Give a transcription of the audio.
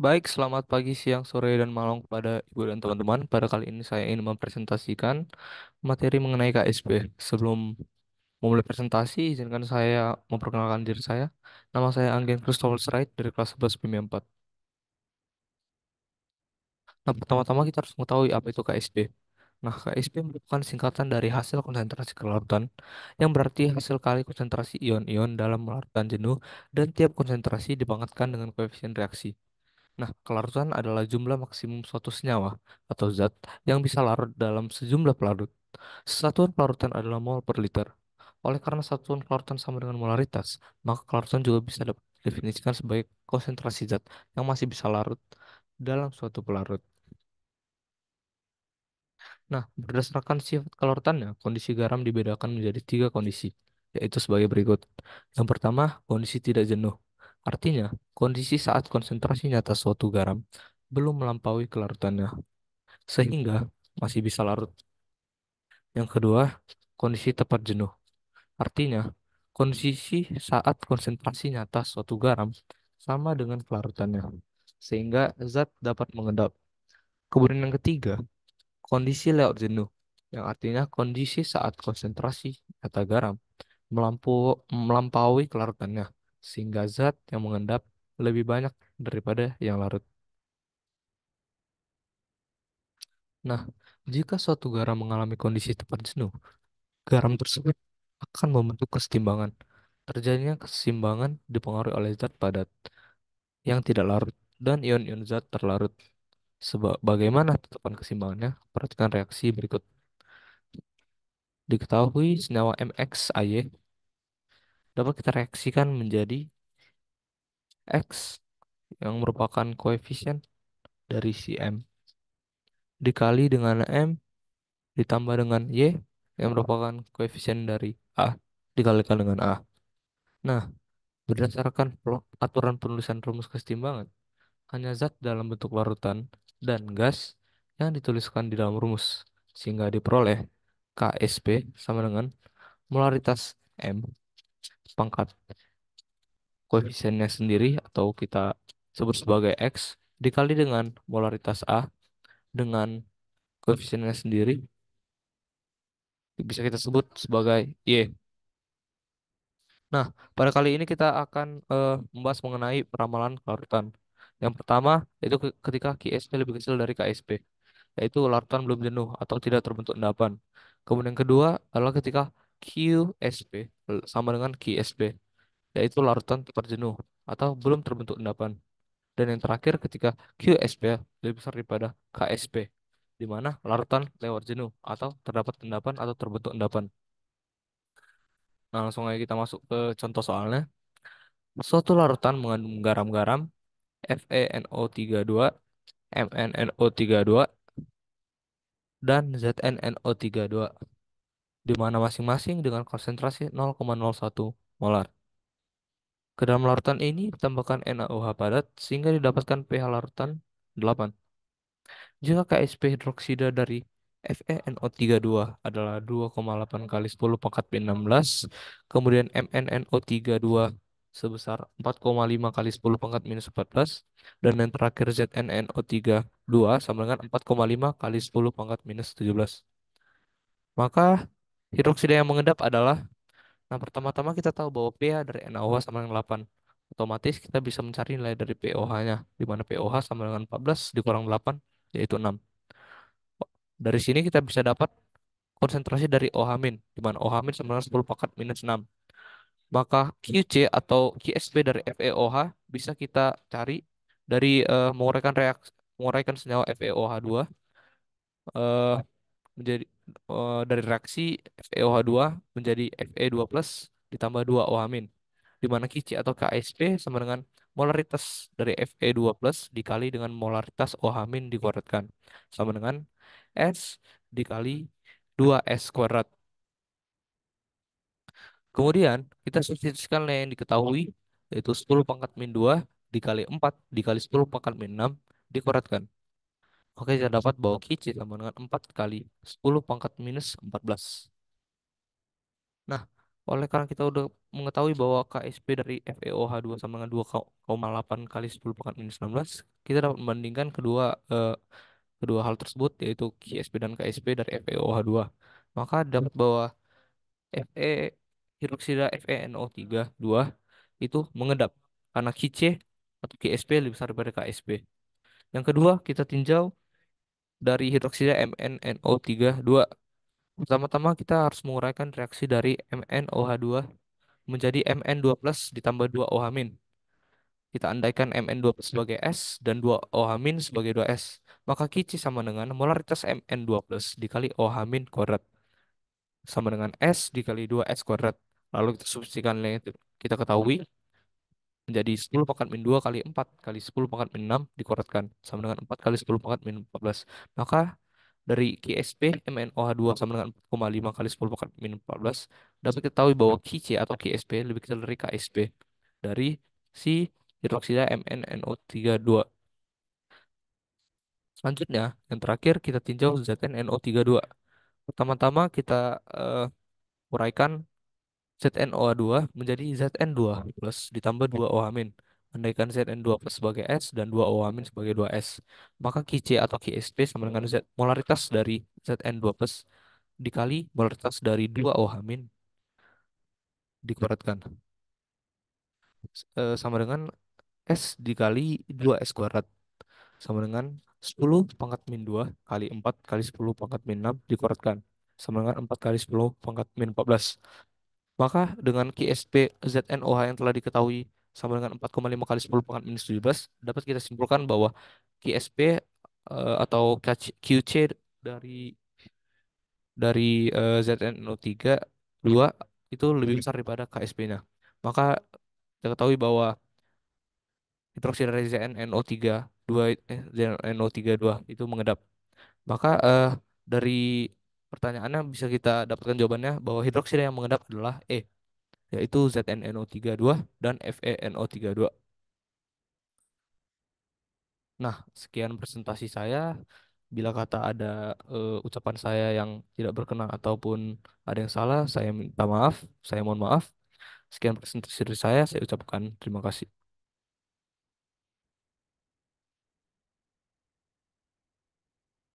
Baik, selamat pagi, siang, sore, dan malam kepada Ibu dan teman-teman. Pada kali ini saya ingin mempresentasikan materi mengenai KSP. Sebelum memulai presentasi, izinkan saya memperkenalkan diri saya. Nama saya Anggen Christopher Wright dari kelas 11 BIM 4. Nah, pertama-tama kita harus mengetahui apa itu KSP. Nah, KSP merupakan singkatan dari hasil konsentrasi kelarutan, yang berarti hasil kali konsentrasi ion-ion dalam larutan jenuh, dan tiap konsentrasi dipangkatkan dengan koefisien reaksi. Nah, kelarutan adalah jumlah maksimum suatu senyawa atau zat yang bisa larut dalam sejumlah pelarut. Satuan kelarutan adalah mol per liter. Oleh karena satuan kelarutan sama dengan molaritas, maka kelarutan juga bisa dapat didefinisikan sebagai konsentrasi zat yang masih bisa larut dalam suatu pelarut. Nah, berdasarkan sifat kelarutannya, kondisi garam dibedakan menjadi tiga kondisi, yaitu sebagai berikut. Yang pertama, kondisi tidak jenuh. Artinya, kondisi saat konsentrasi nyata suatu garam belum melampaui kelarutannya, sehingga masih bisa larut. Yang kedua, kondisi tepat jenuh. Artinya, kondisi saat konsentrasi nyata suatu garam sama dengan kelarutannya, sehingga zat dapat mengendap. Kemudian yang ketiga, kondisi layout jenuh, yang artinya kondisi saat konsentrasi nyata garam melampaui kelarutannya, sehingga zat yang mengendap lebih banyak daripada yang larut. Nah, jika suatu garam mengalami kondisi tepat jenuh, garam tersebut akan membentuk kesetimbangan. Terjadinya keseimbangan dipengaruhi oleh zat padat yang tidak larut dan ion-ion zat terlarut. Bagaimana tetapan keseimbangannya? Perhatikan reaksi berikut. Diketahui senyawa MXAY dapat kita reaksikan menjadi X yang merupakan koefisien dari si M dikali dengan M ditambah dengan Y yang merupakan koefisien dari A dikalikan dengan A. Nah, berdasarkan aturan penulisan rumus kesetimbangan, hanya zat dalam bentuk larutan dan gas yang dituliskan di dalam rumus, sehingga diperoleh KSP sama dengan molaritas M pangkat koefisiennya sendiri atau kita sebut sebagai X dikali dengan molaritas A dengan koefisiennya sendiri bisa kita sebut sebagai Y. Nah, pada kali ini kita akan membahas mengenai peramalan kelarutan. Yang pertama itu ketika QSP lebih kecil dari KSP, yaitu larutan belum jenuh atau tidak terbentuk endapan. Kemudian yang kedua adalah ketika QSP sama dengan QSP, yaitu larutan tepat jenuh atau belum terbentuk endapan. Dan yang terakhir ketika QSP lebih besar daripada KSP, di mana larutan lewat jenuh atau terdapat endapan atau terbentuk endapan. Nah, langsung aja kita masuk ke contoh soalnya. Suatu larutan mengandung garam-garam FeNO32, MnNO32, dan ZnNO32, di mana masing-masing dengan konsentrasi 0,01 molar. Ke dalam larutan ini ditambahkan NaOH padat sehingga didapatkan pH larutan 8. Jika KSP hidroksida dari FeNO32 adalah 2,8 kali 10 pangkat B16, kemudian MnNO32 sebesar 4,5 kali 10 pangkat minus 14, dan yang terakhir ZnNO32 sama dengan 4,5 kali 10 pangkat minus 17. Maka hidroksida yang mengendap adalah, nah pertama-tama kita tahu bahwa pH dari NaOH sama dengan 8. Otomatis kita bisa mencari nilai dari pOH-nya, di mana pOH sama dengan 14 dikurang 8, yaitu 6. Dari sini kita bisa dapat konsentrasi dari OH-, di mana OH- sama dengan 10 pangkat minus 6. Maka QC atau QSP dari FeOH bisa kita cari dari menguraikan senyawa FeOH2 eh, menjadi dari reaksi FeOH2 menjadi Fe2+ ditambah 2 OH-, di mana QC atau KSP sama dengan molaritas dari Fe2+ dikali dengan molaritas OH- dikuadratkan sama dengan S dikali 2S kuadrat. Kemudian kita substitusikan nilai yang diketahui, yaitu 10 pangkat min 2 dikali 4 dikali 10 pangkat min 6 dikuadratkan. Oke, kita dapat bahwa QC sama dengan 4 kali 10 pangkat minus 14. Nah, oleh karena kita udah mengetahui bahwa KSP dari FeOH2 sama dengan 2,8 kali 10 pangkat minus 16, kita dapat membandingkan kedua hal tersebut, yaitu KSP dan KSP dari FeOH2. Maka dapat bahwa Fe hidroksida FeNO3 2 itu mengedap karena Qc atau KSP lebih besar daripada KSP. Yang kedua, kita tinjau dari hidroksida MnNO3 2. Pertama-tama kita harus menguraikan reaksi dari MnOH2 menjadi Mn2 plus ditambah 2 OH min. Kita andaikan Mn2 plus sebagai S dan 2 OH min sebagai 2S. Maka Qc sama dengan molaritas Mn2 plus dikali OH min kuadrat sama dengan S dikali 2S kuadrat. Lalu kita substitusikan nilai itu. Kita ketahui menjadi 10 pangkat min 2 kali 4 kali 10 pangkat min 6 dikuadratkan sama dengan 4 kali 10 pangkat min 14. Maka dari KSP MnOH2 sama dengan 4,5 kali 10 pangkat min 14 dapat kita ketahui bahwa Qc atau KSP lebih kecil dari KSP dari si hidroksida MnNO3 2. Selanjutnya, yang terakhir kita tinjau ZnNO3 2. Pertama-tama kita uraikan ZnOH2 menjadi Zn2 plus ditambah 2 OH min. Andaikan Zn2 plus sebagai S dan 2 OH min sebagai 2S. Maka Qc atau Qsp sama dengan Z, molaritas dari Zn2 plus dikali molaritas dari 2 OH min dikuadratkan. Sama dengan S dikali 2S kuadrat. Sama dengan 10 pangkat min 2 kali 4 kali 10 pangkat min 6 dikuadratkan. Sama dengan 4 kali 10 pangkat min 14. Maka dengan QSP ZNOH yang telah diketahui sama dengan 4,5 kali 10 pangkat minus 17, dapat kita simpulkan bahwa QSP atau QC dari ZNO3 2 itu lebih besar daripada KSP-nya. Maka kita ketahui bahwa hidroksida dari ZnNO3 2 ZnNO3 2 itu mengedap. Maka dari pertanyaannya bisa kita dapatkan jawabannya bahwa hidroksida yang mengedap adalah E, yaitu ZnNO3 2 dan FeNO3 2. Nah, sekian presentasi saya. Bila kata ada ucapan saya yang tidak berkenan ataupun ada yang salah, saya minta maaf, saya mohon maaf. Sekian presentasi dari saya ucapkan terima kasih.